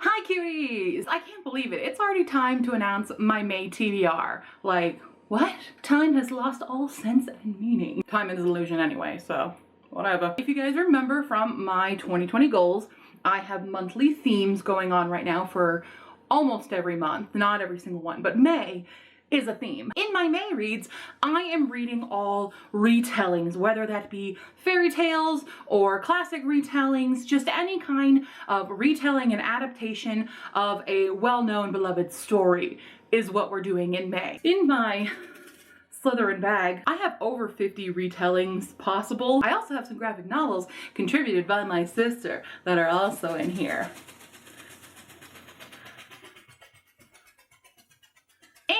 Hi cuties! I can't believe it. It's already time to announce my May TBR. Like, what? Time has lost all sense and meaning. Time is an illusion anyway, so whatever. If you guys remember from my 2020 goals, I have monthly themes going on right now for almost every month. Not every single one, but May is a theme. In my May reads, I am reading all retellings, whether that be fairy tales or classic retellings, just any kind of retelling and adaptation of a well-known beloved story is what we're doing in May. In my Slytherin bag, I have over 50 retellings possible. I also have some graphic novels contributed by my sister that are also in here.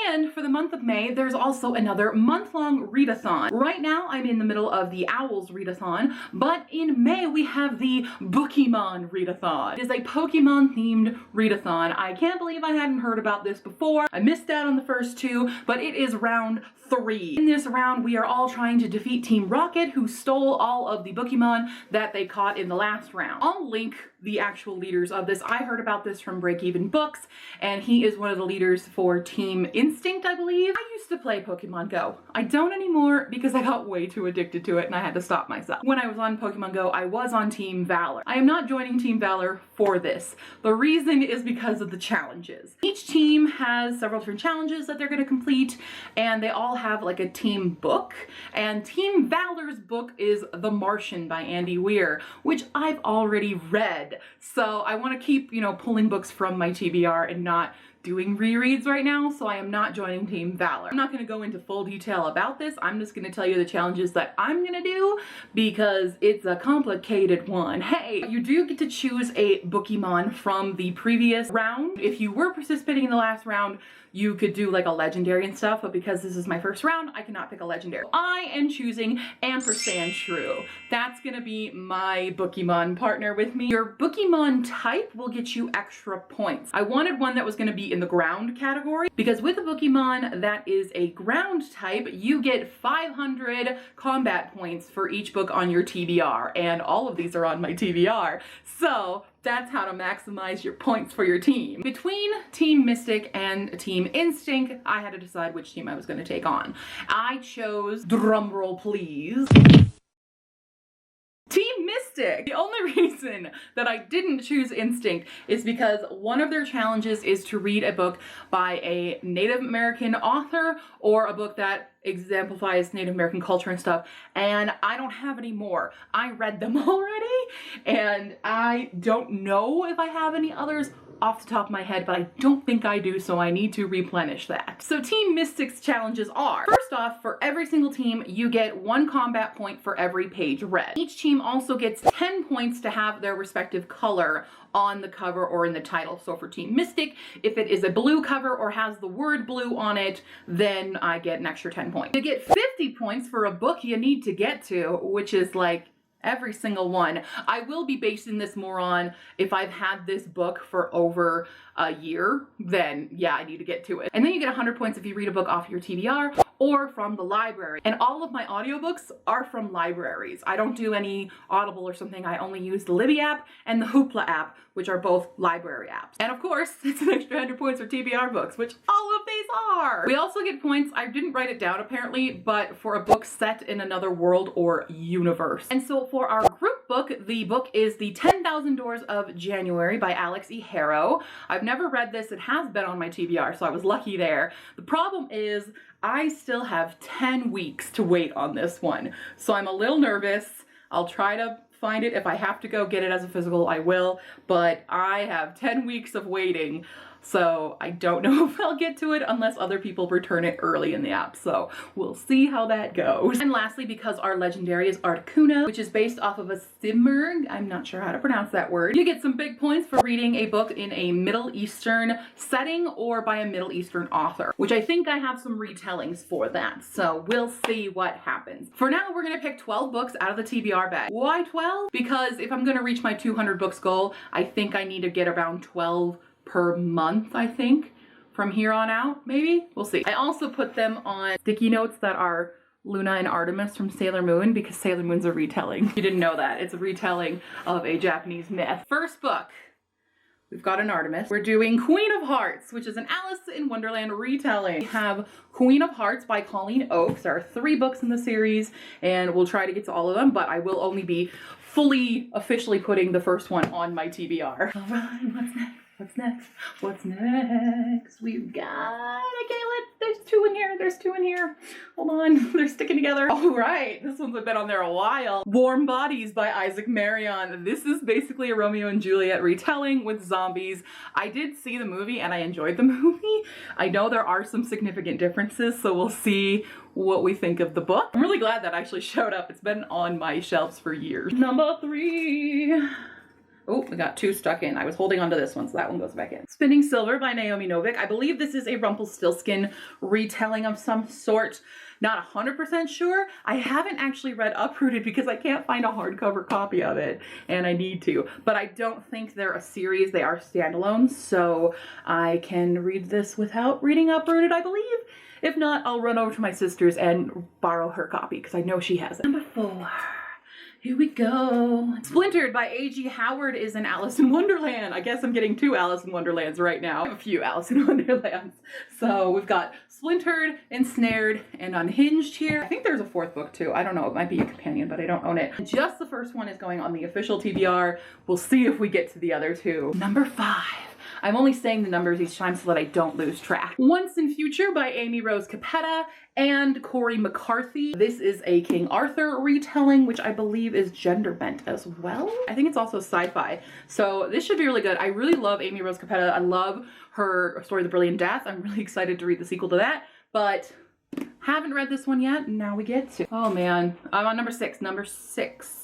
And for the month of May, there's also another month-long readathon. Right now, I'm in the middle of the Owls readathon, but in May, we have the Bookemon readathon. It is a Pokemon-themed readathon. I can't believe I hadn't heard about this before. I missed out on the first two, but it is round 3. In this round, we are all trying to defeat Team Rocket, who stole all of the Bookemon that they caught in the last round. I'll link the actual leaders of this. I heard about this from Break Even Books, and he is one of the leaders for Team Instinct, I believe. I used to play Pokemon Go. I don't anymore because I got way too addicted to it and I had to stop myself. When I was on Pokemon Go, I was on Team Valor. I am not joining Team Valor for this. The reason is because of the challenges. Each team has several different challenges that they're going to complete, and they all have like a team book, and Team Valor's book is The Martian by Andy Weir, which I've already read. So I want to keep, pulling books from my TBR and not doing rereads right now, so I am not joining Team Valor. I'm not going to go into full detail about this. I'm just going to tell you the challenges that I'm going to do because it's a complicated one. Hey, you do get to choose a Bookemon from the previous round. If you were participating in the last round, you could do like a legendary and stuff, but because this is my first round, I cannot pick a legendary. I am choosing Ampersand Shrew. That's gonna be my Bookemon partner with me. Your Bookemon type will get you extra points. I wanted one that was gonna be in the ground category because with a Bookemon that is a ground type, you get 500 combat points for each book on your TBR, and all of these are on my TBR. So that's how to maximize your points for your team. Between Team Mystic and Team Instinct, I had to decide which team I was going to take on. I chose, drumroll please, Team Mystic. The only reason that I didn't choose Instinct is because one of their challenges is to read a book by a Native American author or a book that exemplifies Native American culture and stuff, and I don't have any more. I read them already, and I don't know if I have any others off the top of my head, but I don't think I do, so I need to replenish that. So Team Mystic's challenges are, first off, for every single team, you get 1 combat point for every page read. Each team also gets 10 points to have their respective color on the cover or in the title. So for Team Mystic, if it is a blue cover or has the word blue on it, then I get an extra 10 points. You get 50 points for a book you need to get to, which is like every single one. I will be basing this more on if I've had this book for over a year, then yeah, I need to get to it. And then you get 100 points if you read a book off your TBR or from the library. And all of my audiobooks are from libraries. I don't do any Audible or something. I only use the Libby app and the Hoopla app, which are both library apps. And of course, it's an extra 100 points for TBR books, which all of these are. We also get points, I didn't write it down apparently, but for a book set in another world or universe. And so for our group book, the book is The 10,000 Doors of January by Alex E. Harrow. I've never read this. It has been on my TBR, so I was lucky there. The problem is I still have 10 weeks to wait on this one, so I'm a little nervous. I'll try to find it. If I have to go get it as a physical, I will, but I have 10 weeks of waiting. So I don't know if I'll get to it unless other people return it early in the app. So we'll see how that goes. And lastly, because our legendary is Articuno, which is based off of a Simurgh, I'm not sure how to pronounce that word, you get some big points for reading a book in a Middle Eastern setting or by a Middle Eastern author, which I think I have some retellings for that. So we'll see what happens. For now, we're gonna pick 12 books out of the TBR bag. Why 12? Because if I'm gonna reach my 200 books goal, I think I need to get around 12 per month, I think, from here on out, maybe? We'll see. I also put them on sticky notes that are Luna and Artemis from Sailor Moon because Sailor Moon's a retelling. You didn't know that. It's a retelling of a Japanese myth. First book, we've got an Artemis. We're doing Queen of Hearts, which is an Alice in Wonderland retelling. We have Queen of Hearts by Colleen Oakes. There are 3 books in the series, and we'll try to get to all of them, but I will only be fully officially putting the first one on my TBR. All right, what's next? What's next? What's next? We've got, I can't there's 2 in here. There's 2 in here. Hold on. They're sticking together. All right. This one's been on there a while. Warm Bodies by Isaac Marion. This is basically a Romeo and Juliet retelling with zombies. I did see the movie and I enjoyed the movie. I know there are some significant differences, so we'll see what we think of the book. I'm really glad that actually showed up. It's been on my shelves for years. Number 3. Oh, we got 2 stuck in. I was holding on to this one, so that one goes back in. Spinning Silver by Naomi Novik. I believe this is a Rumpelstiltskin retelling of some sort. Not 100% sure. I haven't actually read Uprooted because I can't find a hardcover copy of it, and I need to. But I don't think they're a series. They are standalones, so I can read this without reading Uprooted, I believe. If not, I'll run over to my sister's and borrow her copy because I know she has it. Number 4. Here we go. Splintered by A.G. Howard is an Alice in Wonderland. I guess I'm getting 2 Alice in Wonderlands right now. I have a few Alice in Wonderlands. So we've got Splintered, Ensnared, and Unhinged here. I think there's a 4th book too. I don't know. It might be a companion, but I don't own it. Just the first one is going on the official TBR. We'll see if we get to the other 2. Number 5. I'm only saying the numbers each time so that I don't lose track. Once in Future by Amy Rose Capetta and Corey McCarthy. This is a King Arthur retelling, which I believe is gender bent as well. I think it's also sci-fi. So this should be really good. I really love Amy Rose Capetta. I love her story, The Brilliant Death. I'm really excited to read the sequel to that, but haven't read this one yet. Now we get to, oh man, I'm on number 6. Number 6.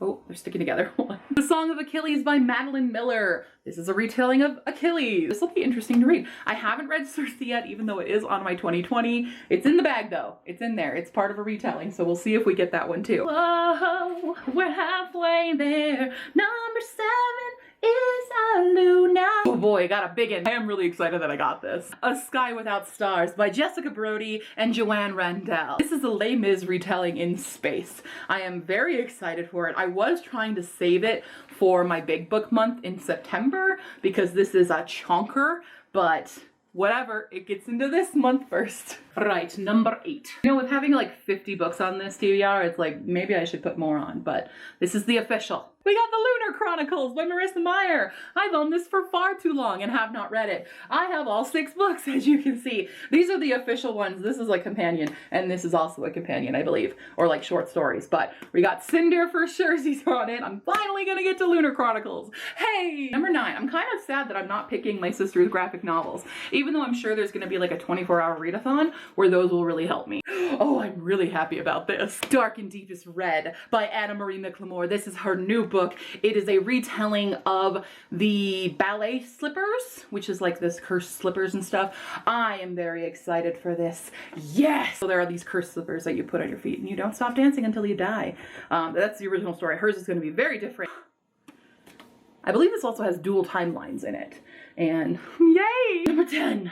Oh, they're sticking together. The Song of Achilles by Madeline Miller. This is a retelling of Achilles. This will be interesting to read. I haven't read Circe yet, even though it is on my 2020. It's in the bag though. It's in there. It's part of a retelling, so we'll see if we get that one too. Whoa, we're halfway there. Number 7 is a Luna. Oh boy, got a big one. I am really excited that I got this. A Sky Without Stars by Jessica Brody and Joanne Randell. This is a Les Mis retelling in space. I am very excited for it. I was trying to save it for my big book month in September because this is a chonker, but whatever, it gets into this month first. Right, number 8. You know, with having like 50 books on this TBR, it's like, maybe I should put more on, but this is the official. We got the Lunar Chronicles by Marissa Meyer. I've owned this for far too long and have not read it. I have all 6 books, as you can see. These are the official ones. This is a companion, and this is also a companion, I believe, or like short stories. But we got Cinder for sure. She's on it. I'm finally gonna get to Lunar Chronicles. Hey! Number 9. I'm kind of sad that I'm not picking my sister's graphic novels, even though I'm sure there's gonna be like a 24-hour readathon where those will really help me. Oh, I'm really happy about this. Dark and Deepest Red by Anna Marie McLemore. This is her new book. It is a retelling of the ballet slippers, which is like this cursed slippers and stuff. I am very excited for this. Yes! So there are these cursed slippers that you put on your feet and you don't stop dancing until you die. That's the original story. Hers is going to be very different. I believe this also has dual timelines in it. And yay! Number 10.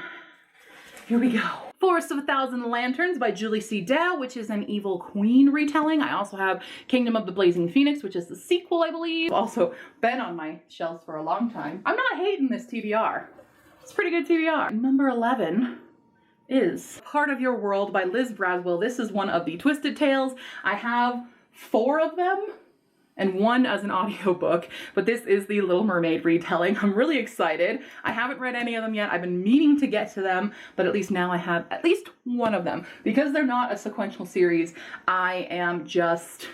Here we go. Forest of a Thousand Lanterns by Julie C. Dow, which is an Evil Queen retelling. I also have Kingdom of the Blazing Phoenix, which is the sequel, I believe. Also been on my shelves for a long time. I'm not hating this TBR. It's pretty good TBR. Number 11 is Part of Your World by Liz Braswell. This is one of the Twisted Tales. I have 4 of them and 1 as an audiobook, but this is the Little Mermaid retelling. I'm really excited. I haven't read any of them yet. I've been meaning to get to them, but at least now I have at least 1 of them. Because they're not a sequential series, I am just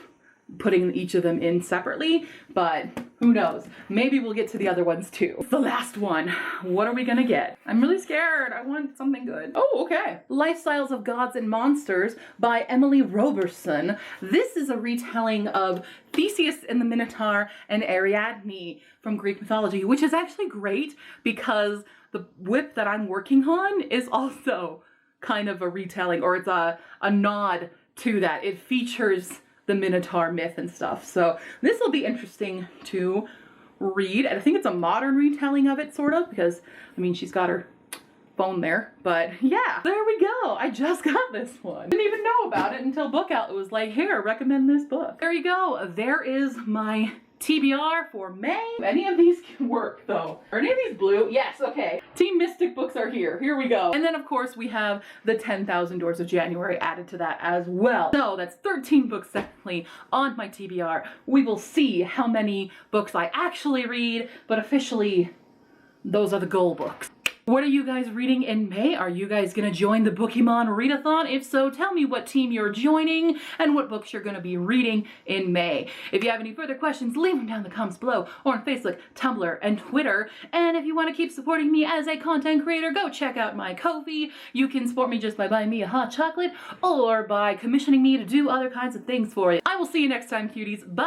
putting each of them in separately, but who knows? Maybe we'll get to the other ones too. The last one. What are we gonna get? I'm really scared. I want something good. Oh, okay. Lifestyles of Gods and Monsters by Emily Roberson. This is a retelling of Theseus and the Minotaur and Ariadne from Greek mythology, which is actually great because the whip that I'm working on is also kind of a retelling, or it's a nod to that. It features the Minotaur myth and stuff. So this will be interesting to read. And I think it's a modern retelling of it, sort of, because, I mean, she's got her phone there. But yeah, there we go. I just got this one. Didn't even know about it until Book Out was like, here, recommend this book. There you go. There is my TBR for May. Any of these can work though. Are any of these blue? Yes, okay. Team Mystic books are here. Here we go. And then of course we have the 10,000 Doors of January added to that as well. So that's 13 books technically on my TBR. We will see how many books I actually read, but officially those are the goal books. What are you guys reading in May? Are you guys gonna join the Bookemon Readathon? If so, tell me what team you're joining and what books you're gonna be reading in May. If you have any further questions, leave them down in the comments below or on Facebook, Tumblr, and Twitter. And if you wanna keep supporting me as a content creator, go check out my Ko-fi. You can support me just by buying me a hot chocolate or by commissioning me to do other kinds of things for you. I will see you next time, cuties. Bye!